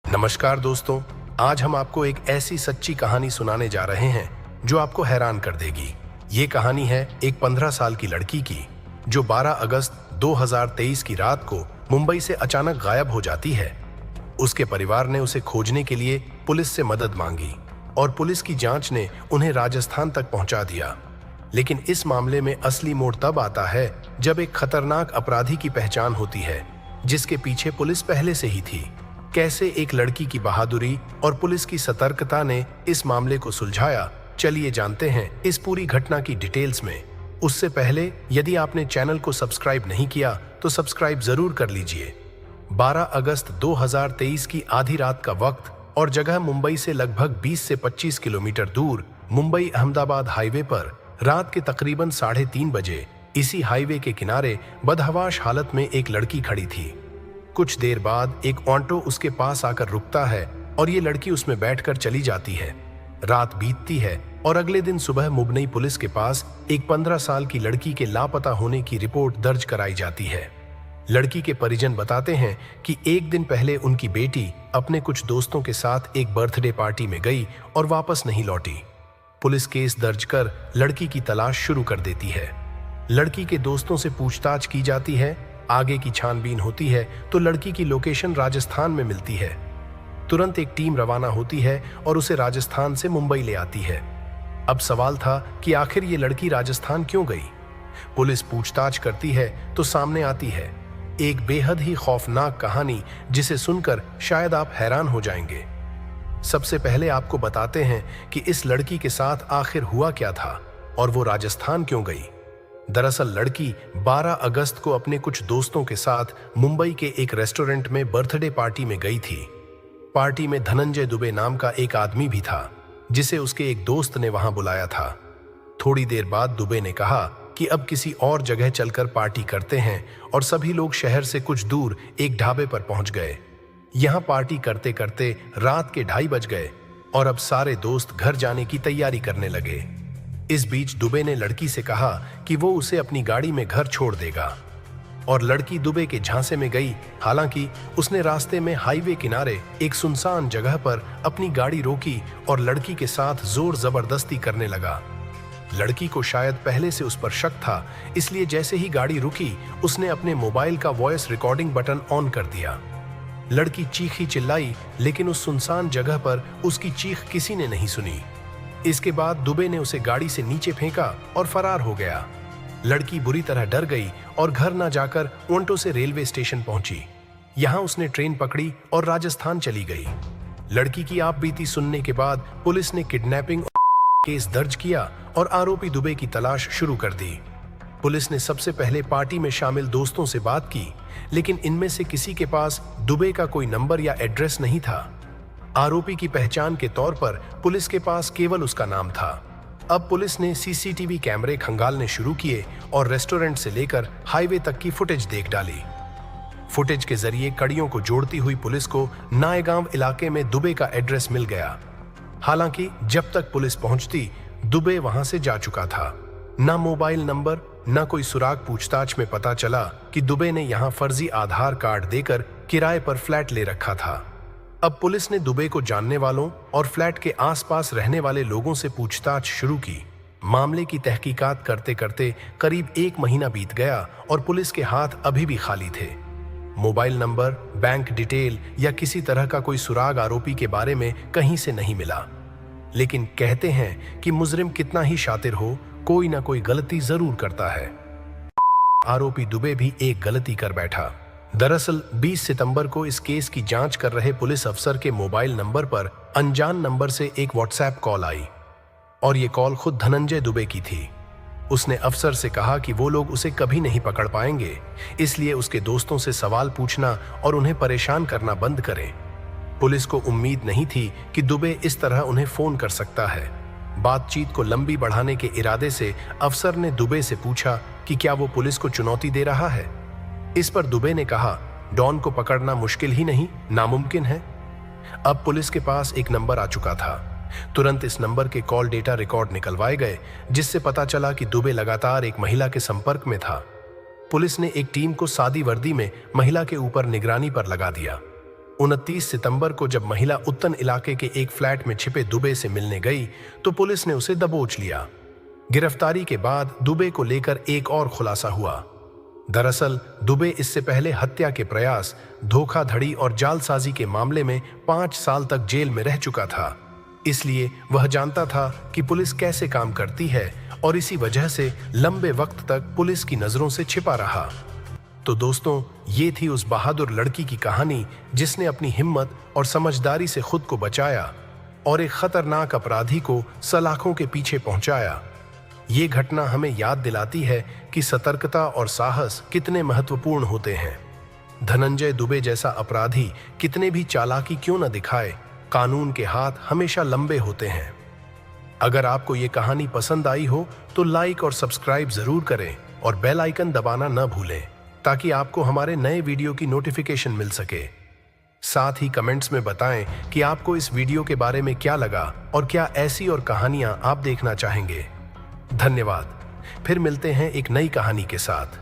नमस्कार दोस्तों, आज हम आपको एक ऐसी सच्ची कहानी सुनाने जा रहे हैं जो आपको हैरान कर देगी। ये कहानी है एक 15 साल की लड़की की जो 12 अगस्त 2023 की रात को मुंबई से अचानक गायब हो जाती है। उसके परिवार ने उसे खोजने के लिए पुलिस से मदद मांगी और पुलिस की जांच ने उन्हें राजस्थान तक पहुंचा दिया। लेकिन इस मामले में असली मोड़ तब आता है जब एक खतरनाक अपराधी की पहचान होती है जिसके पीछे पुलिस पहले से ही थी। कैसे एक लड़की की बहादुरी और पुलिस की सतर्कता ने इस मामले को सुलझाया, चलिए जानते हैं इस पूरी घटना की डिटेल्स में। उससे पहले यदि आपने चैनल को सब्सक्राइब नहीं किया तो सब्सक्राइब जरूर कर लीजिए। 12 अगस्त 2023 की आधी रात का वक्त और जगह मुंबई से लगभग 20 से 25 किलोमीटर दूर मुंबई अहमदाबाद हाईवे पर रात के तकरीबन 3:30 बजे इसी हाईवे के किनारे बदहवाश हालत में एक लड़की खड़ी थी। कुछ देर बाद एक ऑटो उसके पास आकर रुकता है और ये लड़की उसमें बैठकर चली जाती है। रात बीतती है और अगले दिन सुबह मुंबई पुलिस के पास एक 15 साल की लड़की के लापता होने की रिपोर्ट दर्ज कराई जाती है। लड़की के परिजन बताते हैं कि एक दिन पहले उनकी बेटी अपने कुछ दोस्तों के साथ एक बर्थडे पार्टी में गई और वापस नहीं लौटी। पुलिस केस दर्ज कर लड़की की तलाश शुरू कर देती है। लड़की के दोस्तों से पूछताछ की जाती है। आगे की छानबीन होती है तो लड़की की लोकेशन राजस्थान में मिलती है। तुरंत एक टीम रवाना होती है और उसे राजस्थान से मुंबई ले आती है। अब सवाल था कि आखिर ये लड़की राजस्थान क्यों गई। पुलिस पूछताछ करती है तो सामने आती है एक बेहद ही खौफनाक कहानी जिसे सुनकर शायद आप हैरान हो जाएंगे। सबसे पहले आपको बताते हैं कि इस लड़की के साथ आखिर हुआ क्या था और वो राजस्थान क्यों गई। दरअसल लड़की 12 अगस्त को अपने कुछ दोस्तों के साथ मुंबई के एक रेस्टोरेंट में बर्थडे पार्टी में गई थी। पार्टी में धनंजय दुबे नाम का एक आदमी भी था जिसे उसके एक दोस्त ने वहां बुलाया था। थोड़ी देर बाद दुबे ने कहा कि अब किसी और जगह चलकर पार्टी करते हैं और सभी लोग शहर से कुछ दूर एक ढाबे पर पहुंच गए। यहां पार्टी करते करते रात के 2:30 बज गए और अब सारे दोस्त घर जाने की तैयारी करने लगे। इस बीच दुबे ने लड़की से कहा कि वो उसे अपनी गाड़ी में घर छोड़ देगा और लड़की दुबे के झांसे में गई। हालांकि उसने रास्ते में हाईवे किनारे एक सुनसान जगह पर अपनी गाड़ी रोकी और लड़की के साथ जोर जबरदस्ती करने लगा। लड़की को शायद पहले से उस पर शक था, इसलिए जैसे ही गाड़ी रुकी उसने अपने मोबाइल का वॉइस रिकॉर्डिंग बटन ऑन कर दिया। लड़की चीखी चिल्लाई, लेकिन उस सुनसान जगह पर उसकी चीख किसी ने नहीं सुनी। इसके बाद दुबे ने उसे गाड़ी से नीचे फेंका और फरार हो गया। लड़की बुरी तरह डर गई और घर न जाकर ऑटो से रेलवे स्टेशन पहुंची। यहां उसने ट्रेन पकड़ी और राजस्थान चली गई। लड़की की आपबीती सुनने के बाद पुलिस ने किडनैपिंग केस दर्ज किया और आरोपी दुबे की तलाश शुरू कर दी। पुलिस ने सबसे पहले पार्टी में शामिल दोस्तों से बात की, लेकिन इनमें से किसी के पास दुबे का कोई नंबर या एड्रेस नहीं था। आरोपी की पहचान के तौर पर पुलिस के पास केवल उसका नाम था। अब पुलिस ने सीसीटीवी कैमरे खंगालने शुरू किए और रेस्टोरेंट से लेकर हाईवे तक की फुटेज देख डाली। फुटेज के जरिए कड़ियों को जोड़ती हुई पुलिस को नायगांव इलाके में दुबे का एड्रेस मिल गया। हालांकि जब तक पुलिस पहुंचती दुबे वहां से जा चुका था। ना मोबाइल नंबर, ना कोई सुराग। पूछताछ में पता चला कि दुबे ने यहां फर्जी आधार कार्ड देकर किराए पर फ्लैट ले रखा था। अब पुलिस ने दुबे को जानने वालों और फ्लैट के आसपास रहने वाले लोगों से पूछताछ शुरू की। मामले की तहकीकात करते करते करीब 1 महीना बीत गया और पुलिस के हाथ अभी भी खाली थे। मोबाइल नंबर, बैंक डिटेल या किसी तरह का कोई सुराग आरोपी के बारे में कहीं से नहीं मिला। लेकिन कहते हैं कि मुजरिम कितना ही शातिर हो, कोई ना कोई गलती जरूर करता है। आरोपी दुबे भी एक गलती कर बैठा। दरअसल 20 सितंबर को इस केस की जांच कर रहे पुलिस अफसर के मोबाइल नंबर पर अनजान नंबर से एक व्हाट्सएप कॉल आई और ये कॉल खुद धनंजय दुबे की थी। उसने अफसर से कहा कि वो लोग उसे कभी नहीं पकड़ पाएंगे, इसलिए उसके दोस्तों से सवाल पूछना और उन्हें परेशान करना बंद करें। पुलिस को उम्मीद नहीं थी कि दुबे इस तरह उन्हें फोन कर सकता है। बातचीत को लंबी बढ़ाने के इरादे से अफसर ने दुबे से पूछा कि क्या वो पुलिस को चुनौती दे रहा है। इस पर दुबे ने कहा, डॉन को पकड़ना मुश्किल ही नहीं, नामुमकिन है। अब पुलिस के पास एक नंबर आ चुका था। तुरंत इस नंबर के कॉल डेटा रिकॉर्ड निकलवाए गए, जिससे पता चला कि दुबे लगातार एक महिला के संपर्क में था। पुलिस ने एक टीम को सादी वर्दी में महिला के ऊपर निगरानी पर लगा दिया। 29 सितंबर को जब महिला उत्तन इलाके के एक फ्लैट में छिपे दुबे से मिलने गई तो पुलिस ने उसे दबोच लिया। गिरफ्तारी के बाद दुबे को लेकर एक और खुलासा हुआ। दरअसल दुबे इससे पहले हत्या के प्रयास, धोखाधड़ी और जालसाजी के मामले में 5 साल तक जेल में रह चुका था। इसलिए वह जानता था कि पुलिस कैसे काम करती है और इसी वजह से लंबे वक्त तक पुलिस की नजरों से छिपा रहा। तो दोस्तों, ये थी उस बहादुर लड़की की कहानी जिसने अपनी हिम्मत और समझदारी से खुद को बचाया और एक खतरनाक अपराधी को सलाखों के पीछे पहुंचाया। ये घटना हमें याद दिलाती है कि सतर्कता और साहस कितने महत्वपूर्ण होते हैं। धनंजय दुबे जैसा अपराधी कितने भी चालाकी क्यों न दिखाए, कानून के हाथ हमेशा लंबे होते हैं। अगर आपको ये कहानी पसंद आई हो तो लाइक और सब्सक्राइब जरूर करें और बेल आइकन दबाना न भूलें ताकि आपको हमारे नए वीडियो की नोटिफिकेशन मिल सके। साथ ही कमेंट्स में बताएं कि आपको इस वीडियो के बारे में क्या लगा और क्या ऐसी और कहानियां आप देखना चाहेंगे। धन्यवाद। फिर मिलते हैं एक नई कहानी के साथ।